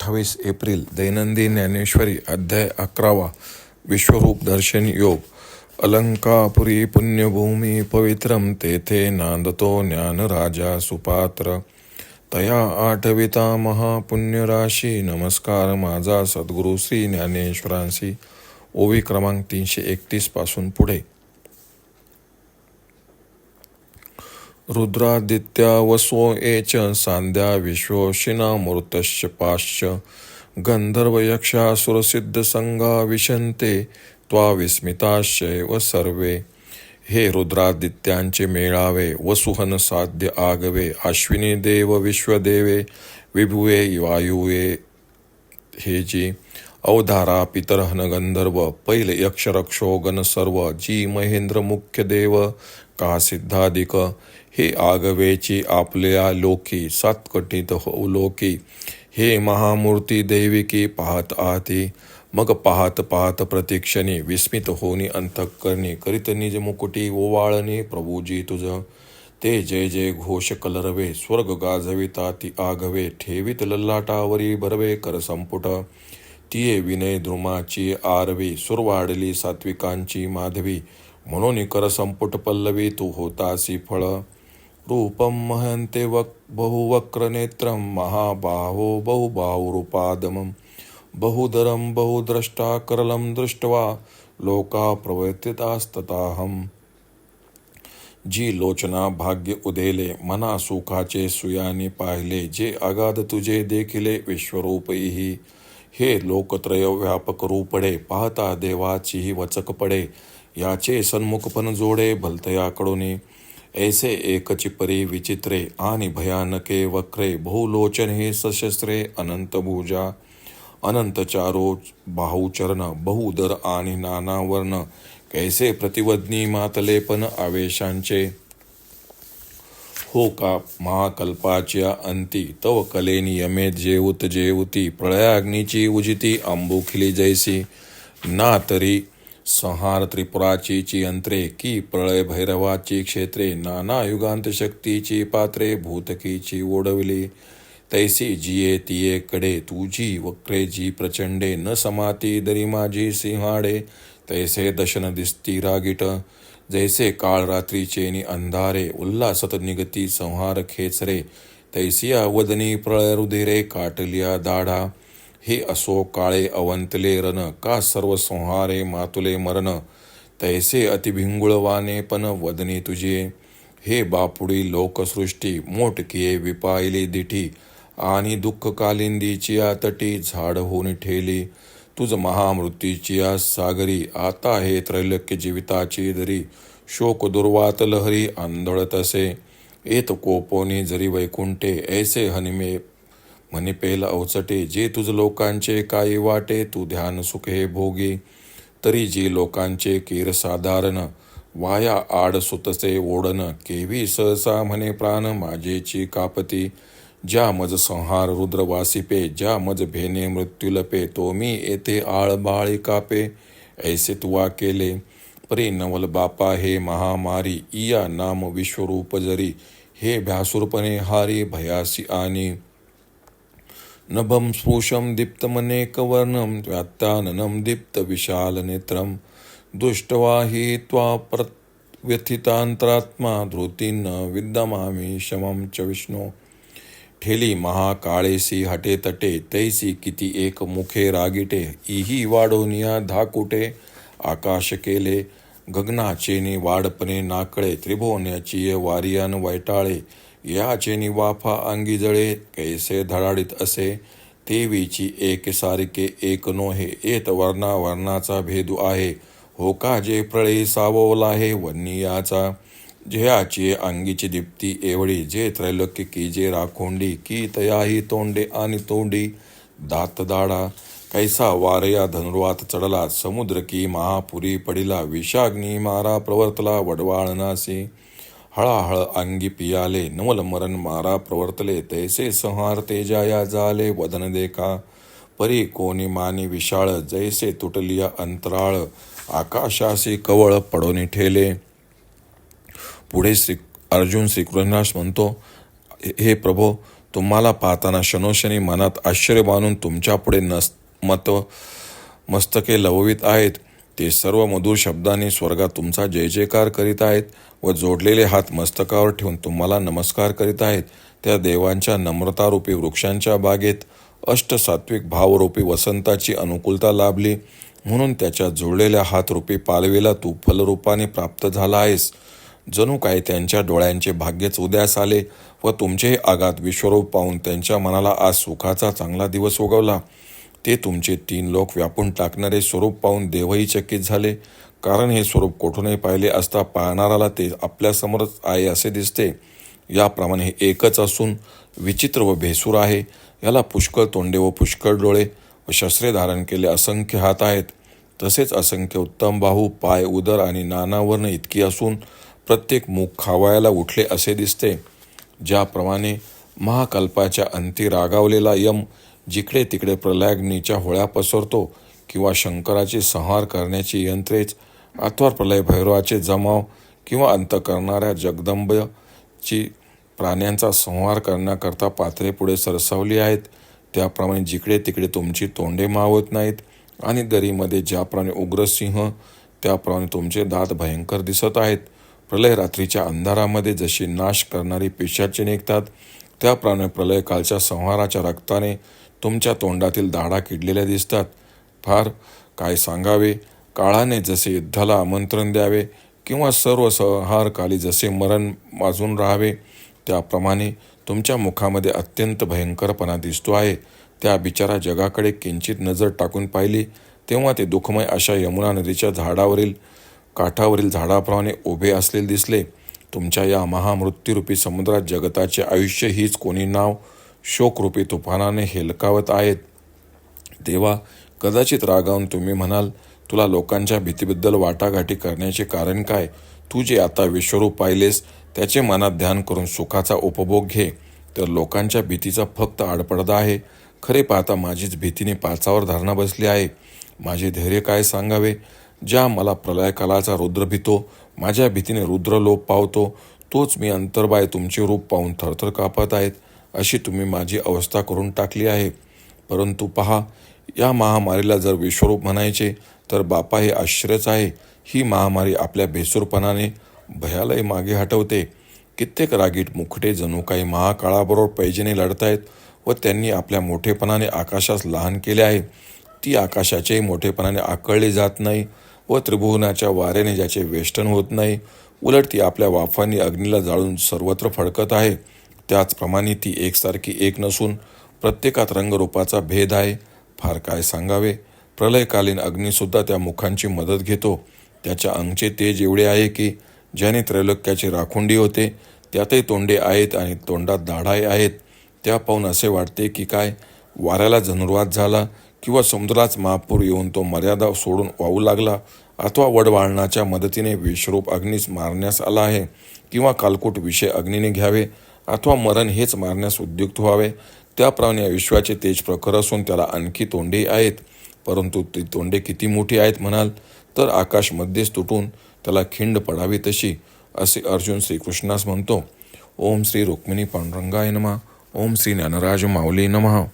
28 April दैनंदिन ज्ञानेश्वरी अध्याय 11 विश्वरूप दर्शन योग. अलंकापुरी पुण्यभूमी पवित्रम तेथे नांदतो ज्ञान राजा सुपात्र. तया आठविता महापुण्यराशी नमस्कार माझा सद्गुरू श्री ज्ञानेश्वरांशी. ओवी क्रमांक 331 पासून पुढे. रुद्रादित्या वसो एच सांध्या विश्वशिना मूर्तश्च पाश्च. गंधर्व यक्षासुरसिद्ध संगा विशंते त्वा विस्मिताश्चैव सर्वे. हे रुद्रादित्यांचे मेळावे वसुहन साध्य आगवे. अश्विनी देव विश्वदेवे विभुवे वायुवे हे जी. अवधारा पितरहन गंधर्व पैल यक्षरक्षो गण सर्व. जी महेंद्र मुख्य देव का सिद्धाधिक. हे आगवेची आपल्या लोकी सातकटीत लोकी. हे महामूर्ती दैविकी पाहत आती. मग पाहत पाहत प्रतिक्षणी विस्मित होनी अंतःकरणी. करीत निज मुकुटी ओवाळणी प्रभूजी तुझ. ते जय जय घोष कलरवे स्वर्ग गाजविता ती आगवे. ठेवीत ललाटावरी भरवे कर संपुट. तिये विनय द्रुमाची आरवी सुरवाडली सात्विकांची माधवी. म्हणून कर संपुट पल्लवी तू होतासी फळ. रूपम महंते बहुवक्र नेत्रम महाबाहो बहुबाहुरूपादमं. बहुदरम बहुद्रष्टा करलम दृष्ट्वा लोका प्रवर्तितास्तताहम. जी लोचना भाग्य उदेले मना सुखाचे सुयाने पाहिले. जे अगाध तुझे देखिले विश्वरूपही. हे लोकत्रय व्यापक रूपडे पाहता देवाचीही वचक पडे. याचे सन्मुख पण जोडे भलतयाकडून. ऐसे एकची परी विचित्रे आणि भयानके वक्रे. बहुलोचन हे सशस्त्रे अनंत भुजा. अनंत चारो बाहुचरण बहुदर आणि नाना वर्ण. कैसे प्रतिवदनी मातले पण आवेशांचे. हो का महाकल्पाच्या अंती तव कलेनी यमे जेवत जेवती. प्रळयाग्नीची उजिती अंबुखिली जैसी. ना तरी संहार त्रिपुराची यंत्रे की प्रळय भैरवाची क्षेत्रे. नाना युगांत शक्तीची पात्रे भूतकीची ओढवली. तैसी जिये तिये कडे तुझी वक्रे जी प्रचंडे. न समाती दरी माझी सिंहाडे तैसे दशन दिसती रागीट. जैसे काळ रात्रीचे अंधारे उल्हासत निगती संहार खेचरे. तैसिया वदनी प्रळय रुधिरे काटलिया दाढा. हे असो काळे अवंतले रण का सर्व संहारे मातुले मरण. तैसे अतिभिंगुळवाने पण वदनी तुझे. हे बापुडी लोकसृष्टी मोठकिये विपायली दिठी. आणि दुःख कालिंदीची तटी झाड होऊन ठेली. तुझ महामृत्यूची सागरी. आता हे त्रैलोक्य जीविताची दरी. शोक दुर्वात लहरी आंधळत असे. येत कोपोनी जरी वैकुंठे. ऐसे हनिमे मनिपेल अवचटे. जे तुझ लोकांचे काही वाटे तू ध्यान सुखे भोगी. तरी जी लोकांचे कीर साधारण. वाया आड सुतसे ओढन. केवी सहसा म्हणे प्राण माझेची कापती. ज्या मज संहार रुद्र वासिपे. ज्या मज भेने मृत्यू लपे. तो मी येथे आळ बाळी कापे. ऐसे तुवा केले परी नवल बापा हे महामारी. इया नाम विश्वरूप जरी. हे भ्यासुरपणे हारी भयासी आणि. नभं स्पृशं दीप्तमनेकवर्णं व्यात्ताननं दीप्त विशाल नेत्रं. दृष्ट्वा हि त्वा व्यथितांतरात्मा धृतीन विद्यमामि शमं च विष्णो. ठेली महाकाळेसी हटे तटे. तैसी किती एक मुखे रागिटे. इही वाढोनिया धाकुटे. आकाश केले गगनाचेनी वाडपणे नाकळे. त्रिभुवनाची वारियान वैटाळे. याचेनी वाफा अंगी जळे. कैसे धडाडीत असे तेवीची एक सारिके एक नोहे. येत वर्णा वर्णाचा भेदू आहे. हो का जे प्रळय साववला आहे वन्नियाचा. जयाची अंगीची दीप्ती एवढी. जे त्रैलोक्य की जे राखोंडी. की तयाही तोंडे आणि तोंडी दात दाडा. कैसा वारया धनुर्वात चढला. समुद्र की महापुरी पडिला. विषाग्नी मारा प्रवर्तला वडवाळनासी. हळाहळ अंगी पियाले नवल मरण मारा प्रवर्तले. तैसे संहार तेजाया झाले वदन देखा. परी कोणी मानी विशाळ. जैसे तुटलिया अंतराळ. आकाशासी कवळ पडोनी ठेले. पुढे अर्जुन श्रीकृष्णास म्हणतो, हे प्रभो तुम्हाला पाहताना क्षणोक्षणी मनात आश्चर्य बांधून तुमच्यापुढे मस्तके लववित आहेत. ते सर्व मधुर शब्दांनी स्वर्गात तुमचा जय जयकार करीत आहेत व जोडलेले हात मस्तकावर ठेवून तुम्हाला नमस्कार करीत आहेत. त्या देवांच्या नम्रतारूपी वृक्षांच्या बागेत अष्टसात्विक भावरूपी वसंताची अनुकूलता लाभली, म्हणून त्याच्या जोडलेल्या हातरूपी पालवीला तू फलरूपाने प्राप्त झाला आहेस. जणू काय त्यांच्या डोळ्यांचे भाग्यच उदयास आले व तुमचेही आगात विश्वरूप पाहून त्यांच्या मनाला आज सुखाचा चांगला दिवस उगवला. ते तुमचे 3 लोक व्यापून टाकणारे स्वरूप पाहून देवही चकित झाले, कारण हे स्वरूप कोठूनही पाहिले असता पाहणाराला ते आपल्यासमोरच आहे असे दिसते. याप्रमाणे हे एकच असून विचित्र व भेसूर आहे. याला पुष्कळ तोंडे व पुष्कळ डोळे व शस्त्रे धारण केले असंख्य हात आहेत. तसेच असंख्य उत्तम बाहू, पाय, उदर आणि नानावर्ण इतकी असून प्रत्येक मुख खावायला उठले असे दिसते. ज्याप्रमाणे महाकल्पाच्या अंती रागावलेला यम जिकडे तिकडे प्रलयाग्नीच्या होळ्या पसरतो, किंवा शंकराचे संहार करण्याची यंत्रेच अथवा प्रलय भैरवाचे जमाव किंवा अंत करणाऱ्या जगदंबची प्राण्यांचा संहार करण्याकरता पात्रे पुढे सरसावली आहेत, त्याप्रमाणे जिकडे तिकडे तुमची तोंडे मावत नाहीत. आणि दरीमध्ये ज्याप्रमाणे उग्रसिंह, त्याप्रमाणे तुमचे दात भयंकर दिसत आहेत. प्रलय रात्रीच्या अंधारामध्ये जशी नाश करणारी पिशाचे निघतात, त्याप्रमाणे प्रलयकालच्या संहाराच्या रक्ताने तुमच्या तोंडातील दाढा किडलेल्या दिसतात. फार काय सांगावे, काळाने जसे युद्धाला आमंत्रण द्यावे किंवा सर्व संहारकाली जसे मरण वाजून राहावे, त्याप्रमाणे तुमच्या मुखामध्ये अत्यंत भयंकरपणा दिसतो आहे. त्या बिचारा जगाकडे किंचित नजर टाकून पाहिली तेव्हा ते दुःखमय अशा यमुना नदीच्या काठावरील झाडाप्रमाणे उभे असलेले दिसले. तुमच्या या महामृत्यूरूपी समुद्रात जगताचे आयुष्य हीच कोणी नाव शोकरूपी तुफानाने हेलकावत आहेत. देवा, कदाचित रागावून तुम्ही म्हणाल, तुला लोकांच्या भीतीबद्दल वाटाघाटी करण्याचे कारण काय? तू जे आता विश्वरूप पाहिलेस त्याचे मनात ध्यान करून सुखाचा उपभोग घे. तर लोकांच्या भीतीचा फक्त आडपडदा आहे. खरे पाहता माझीच भीतीने पाचावर धारणा बसली आहे. माझे धैर्य काय सांगावे? ज्या मला प्रलयकालाचा रुद्र भीतो, माझ्या भीतीने रुद्र लोप पावतो, तोच मी अंतर्बाय तुमचे रूप पाहून थरथर कापत आहेत. अशी तुम्ही माझी अवस्था करून टाकली आहे. परंतु पहा, या महामारीला जर विश्वरूप म्हणायचे तर बापा हे आश्चर्यच आहे. ही महामारी आपल्या भेसूरपणाने भयालय मागे हटवते. कित्येक रागीट मुखटे जणू काही महाकाळाबरोबर पैजेने लढतायत व त्यांनी आपल्या मोठेपणाने आकाशास लहान केले आहे. ती आकाशाच्याही मोठेपणाने आकळली जात नाही व त्रिभुवनाच्या वाऱ्याने ज्याचे वेष्टन होत नाही, उलट ती आपल्या वाफांनी अग्नीला जाळून सर्वत्र फडकत आहे. त्याचप्रमाणे ती एकसारखी एक नसून प्रत्येकात रंगरूपाचा भेद आहे. फार काय सांगावे, प्रलयकालीन अग्निसुद्धा त्या मुखांची मदत घेतो. त्याच्या अंगचे तेज एवढे आहे की ज्याने त्रैलोक्याचे राखुंडी होते त्यातही तोंडे आहेत आणि तोंडात दाढाही आहेत. त्या पाहून असे वाटते की काय वाऱ्याला धनुर्वात झाला किंवा समुद्राच महापूर येऊन तो मर्यादा सोडून वाहू लागला, अथवा वडवाळणाच्या मदतीने विश्वरूप अग्नीस मारण्यास आला आहे, किंवा कालकूट विषय अग्नीने घ्यावे अथवा मरण हेच मारण्यास उद्युक्त व्हावे. त्याप्रमाणे या विश्वाचे तेज प्रखर असून त्याला आणखी तोंडेही आहेत. परंतु ती तोंडे किती मोठी आहेत म्हणाल तर आकाश मध्येच तुटून त्याला खिंड पडावी तशी, असे अर्जुन श्रीकृष्णास म्हणतो. ओम श्री रुक्मिणी पांडुरंगाय नमः. ओम श्री ज्ञानराज माऊली नमः.